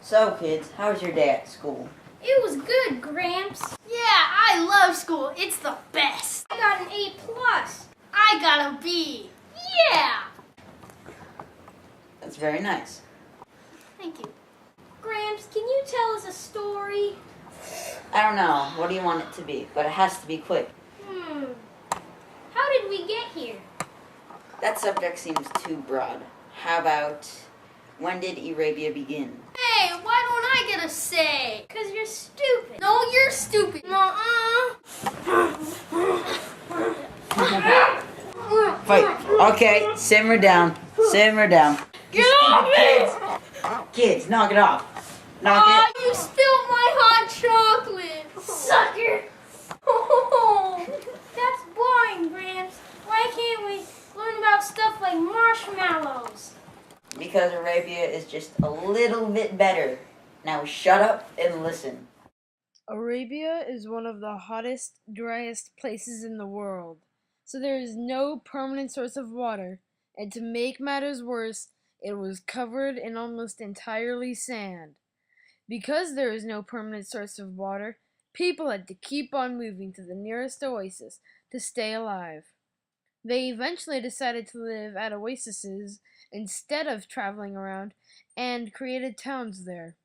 So, kids, how was your day at school? It was good, Gramps. Yeah, I love school. It's the best. I got an A+. I got a B. Yeah! That's very nice. Thank you. Gramps, can you tell us a story? I don't know. What do you want it to be? But it has to be quick. How did we get here? That subject seems too broad. How about, when did Arabia begin? Hey, why don't I get a say? Because you're stupid. No, you're stupid. Fight. Okay, simmer down. Simmer down. Get off me! Kids, knock it off. Knock it. You spilled my hot chocolate. Sucker. That's boring, Gramps. Why can't we learn about stuff like marshmallows? Because Arabia is just a little bit better. Now shut up and listen. Arabia is one of the hottest, driest places in the world, so there is no permanent source of water, and to make matters worse, it was covered in almost entirely sand. Because there is no permanent source of water, people had to keep on moving to the nearest oasis to stay alive. They eventually decided to live at oases instead of traveling around, and created towns there.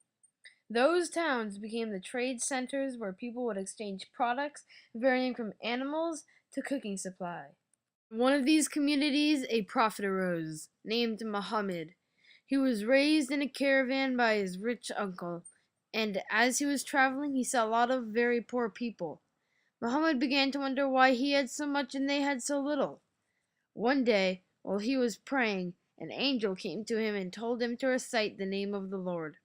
Those towns became the trade centers where people would exchange products varying from animals to cooking supply. In one of these communities, a prophet arose, named Muhammad. He was raised in a caravan by his rich uncle, and as he was traveling, he saw a lot of very poor people. Muhammad began to wonder why he had so much and they had so little. One day, while he was praying, an angel came to him and told him to recite the name of the Lord.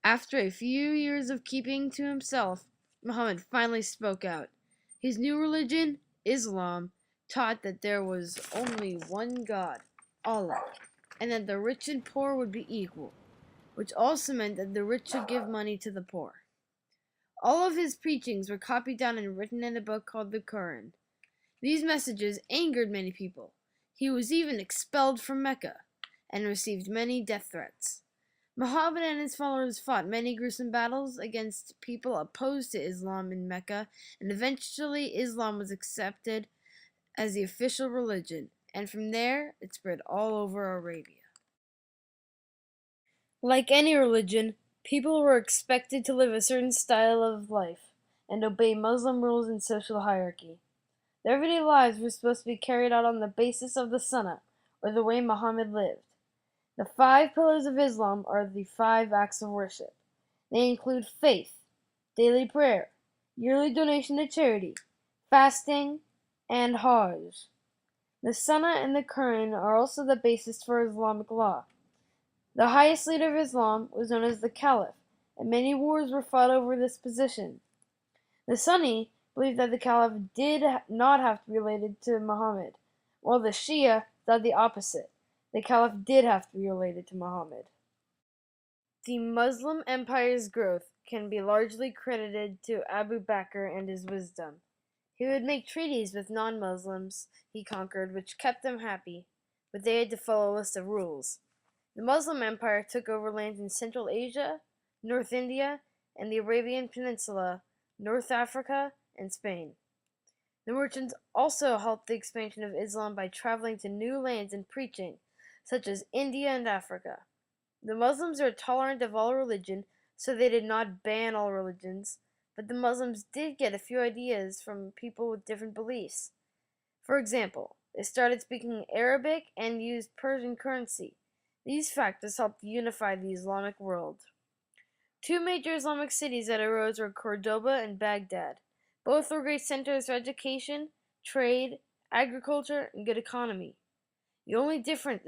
After a few years of keeping to himself, Muhammad finally spoke out. His new religion, Islam, taught that there was only one God, Allah, and that the rich and poor would be equal, which also meant that the rich should give money to the poor. All of his preachings were copied down and written in a book called the Quran. These messages angered many people. He was even expelled from Mecca and received many death threats. Muhammad and his followers fought many gruesome battles against people opposed to Islam in Mecca, and eventually Islam was accepted as the official religion, and from there it spread all over Arabia. Like any religion, people were expected to live a certain style of life and obey Muslim rules and social hierarchy. Their everyday lives were supposed to be carried out on the basis of the Sunnah, or the way Muhammad lived. The 5 pillars of Islam are the 5 acts of worship. They include faith, daily prayer, yearly donation to charity, fasting, and Hajj. The Sunnah and the Quran are also the basis for Islamic law. The highest leader of Islam was known as the Caliph, and many wars were fought over this position. The Sunni believed that the Caliph did not have to be related to Muhammad, while the Shia thought the opposite. The Caliph did have to be related to Muhammad. The Muslim empire's growth can be largely credited to Abu Bakr and his wisdom. He would make treaties with non-Muslims he conquered which kept them happy, but they had to follow a list of rules. The Muslim Empire took over lands in Central Asia, North India, and the Arabian Peninsula, North Africa, and Spain. The merchants also helped the expansion of Islam by traveling to new lands and preaching, such as India and Africa. The Muslims are tolerant of all religion, so they did not ban all religions, but the Muslims did get a few ideas from people with different beliefs. For example, they started speaking Arabic and used Persian currency. These factors helped unify the Islamic world. 2 major Islamic cities that arose were Cordoba and Baghdad. Both were great centers for education, trade, agriculture, and good economy. The only difference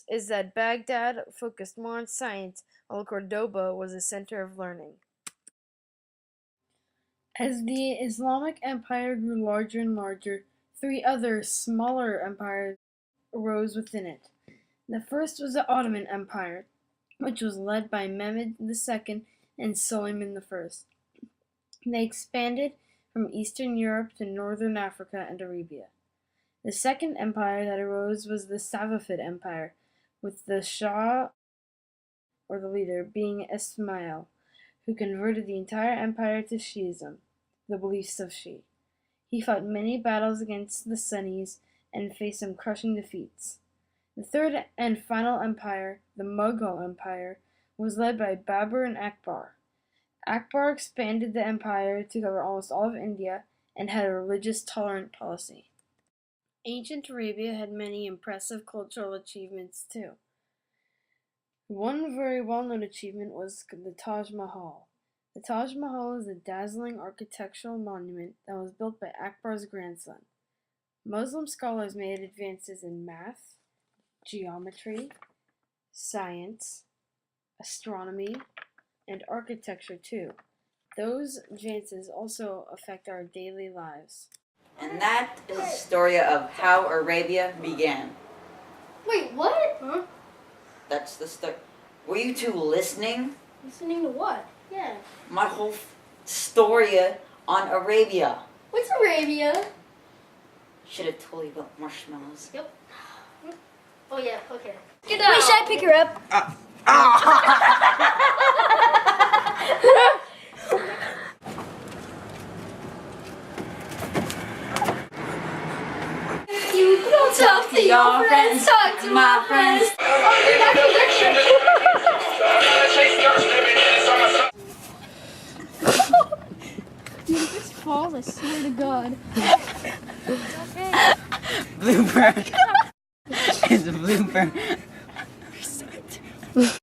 is that Baghdad focused more on science, while Cordoba was a center of learning. As the Islamic Empire grew larger and larger, 3 other smaller empires arose within it. The first was the Ottoman Empire, which was led by Mehmed II and Suleiman I. They expanded from Eastern Europe to Northern Africa and Arabia. The second empire that arose was the Safavid Empire, with the Shah or the leader, being Ismail, who converted the entire empire to Shiism, the beliefs of Shi. He fought many battles against the Sunnis and faced some crushing defeats. The third and final empire, the Mughal Empire, was led by Babur and Akbar. Akbar expanded the empire to cover almost all of India and had a religious tolerant policy. Ancient Arabia had many impressive cultural achievements too. One very well-known achievement was the Taj Mahal. The Taj Mahal is a dazzling architectural monument that was built by Akbar's grandson. Muslim scholars made advances in math, geometry, science, astronomy, and architecture too. Those advances also affect our daily lives. And that is the story of how Arabia began. Wait, what? Huh? That's the story. Were you two listening? Listening to what? Yeah. My whole story on Arabia. What's Arabia? Should have told you about marshmallows. Yep. Oh yeah, okay. Wait, should I pick her up? You don't talk to your friends, talk to my friends. Dude, this fall, I swear to God. Blooper. It's a blooper.